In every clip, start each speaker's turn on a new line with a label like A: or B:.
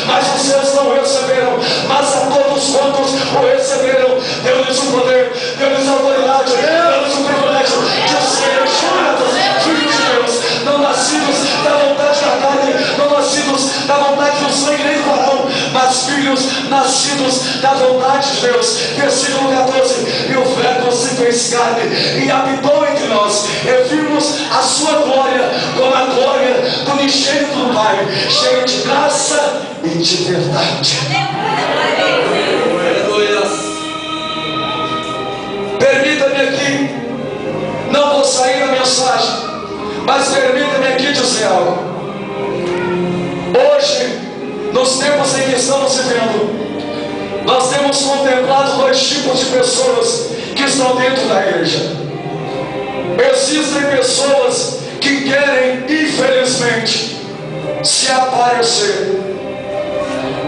A: mas os seus não receberam. Mas a todos quantos o receberam, deu-lhes o poder, deu-lhes a autoridade, deu-lhes o privilégio de serem chamados filhos de Deus, não nascidos da vontade da carne, não nascidos da vontade do sangue nem do varão, mas filhos nascidos da vontade de Deus. Versículo 14: e o Verbo se fez carne e habitou entre nós, e vimos a sua glória como a glória do unigênito do Pai, cheio de graça e de verdade. Permita-me aqui, não vou sair da mensagem, mas permita-me aqui dizer algo. Hoje, nos tempos em que estamos vivendo, nós temos contemplado dois tipos de pessoas que estão dentro da igreja. Existem pessoas que querem, infelizmente, se aparecer.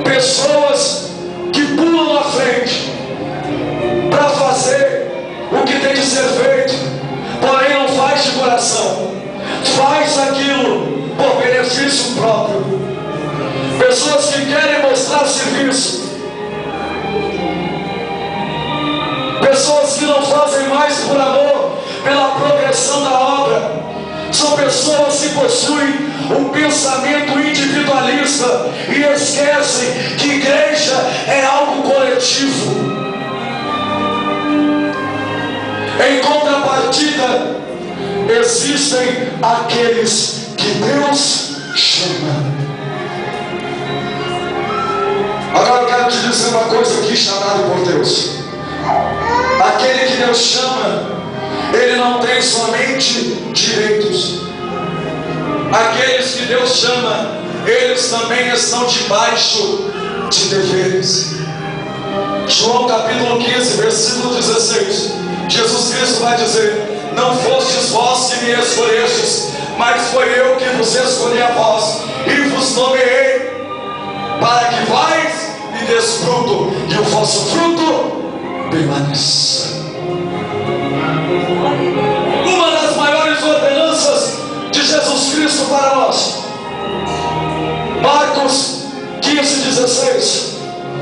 A: Pessoas que pulam na frente para fazer o que tem de ser feito, porém não faz de coração, faz aquilo por benefício próprio. Pessoas que querem mostrar serviço, pessoas que não fazem mais por amor, pela progressão da obra. São pessoas que possuem um pensamento individualista e esquecem que igreja é algo coletivo. Em contrapartida, existem aqueles que Deus chama. Agora eu quero te dizer uma coisa aqui, chamado por Deus. Aquele que Deus chama, ele não tem somente direitos. Aqueles que Deus chama, eles também estão debaixo de deveres. João capítulo 15, versículo 16. Jesus Cristo vai dizer: não fostes vós que me escolhestes, mas foi eu que vos escolhi a vós, e vos nomeei, para que vais e des fruto, e o vosso fruto permaneça. Uma das maiores ordenanças de Jesus Cristo para nós, Marcos 15:16,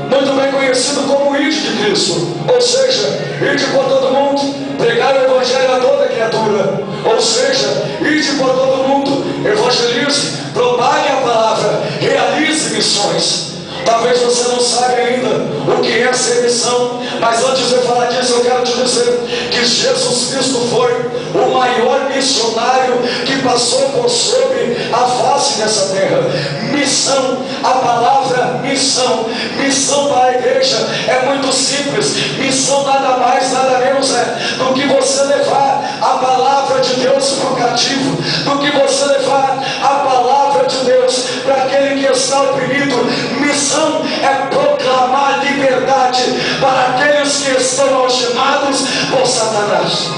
A: muito bem conhecido como o Ide de Cristo, ou seja, ide por todo mundo, pregar o evangelho a toda criatura, ou seja, ide por todo mundo, evangelize, propague a palavra, realize missões. Talvez você não saiba ainda o que é ser missão, mas antes de eu falar disso, eu quero te dizer que Jesus Cristo foi o maior missionário que passou por sobre a face dessa terra. Missão, a palavra missão, missão para a igreja é muito simples. Missão nada mais, nada menos é do que você levar a palavra de Deus para o cativo, do que você levar a palavra de Deus para aquele que está oprimido. Missão é proclamar liberdade para aqueles que estão algemados por Satanás.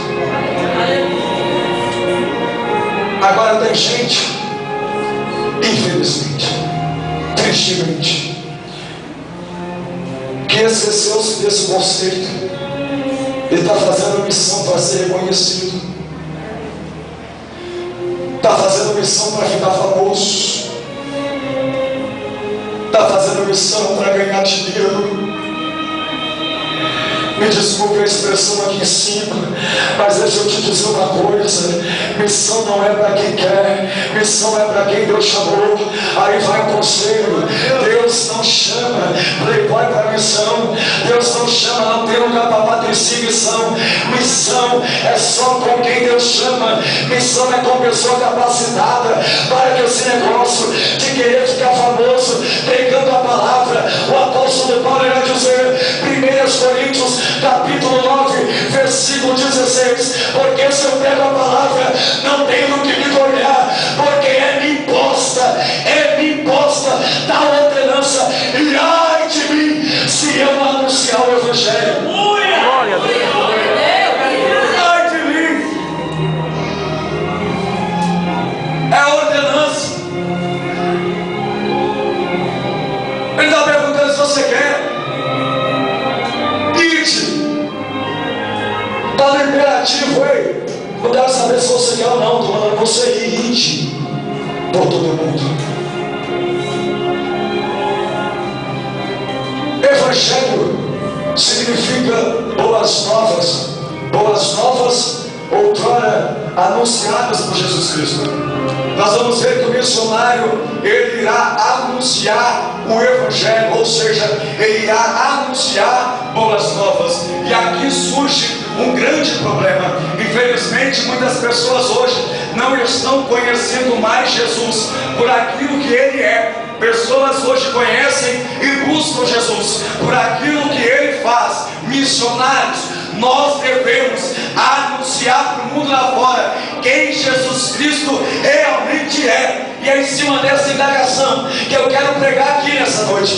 A: Agora tem gente, infelizmente, tristemente, que esqueceu-se desse conceito. Ele está fazendo missão para ser reconhecido, está fazendo missão para ficar famoso, está fazendo missão para ganhar dinheiro. Me desculpe a expressão aqui em cima, mas deixa eu te dizer uma coisa: missão não é para quem quer, missão é para quem Deus chamou. Aí vai o conselho: Deus não chama playboy para missão, Deus não chama, não tem lugar para patricinha em missão. Missão é só com quem Deus chama, missão é com pessoa capacitada para que esse negócio de querer ficar famoso pregando a palavra. O apóstolo Paulo vai dizer, 1 Coríntios capítulo 9, versículo 16: porque se eu pego a palavra, não tenho do que me gloriar, porque é-me imposta tal ordenança, e ai de mim se eu não anunciar o evangelho. Glória a Deus. Ai de mim, é a ordenança. Ele está perguntando se você quer. Está no imperativo, ei. Não quero saber se você quer ou não. Estou mandando você ir por todo mundo. Evangelho significa boas novas. Boas novas outrora anunciadas por Jesus Cristo. Nós vamos ver que o missionário, ele irá anunciar o Evangelho, ou seja, ele irá anunciar boas novas. E aqui surge um grande problema. Infelizmente, muitas pessoas hoje não estão conhecendo mais Jesus por aquilo que Ele é. Pessoas hoje conhecem e buscam Jesus por aquilo que Ele faz. Missionários, nós devemos anunciar para o mundo lá fora quem Jesus Cristo realmente é. E é em cima dessa indagação que eu quero pregar aqui nessa noite.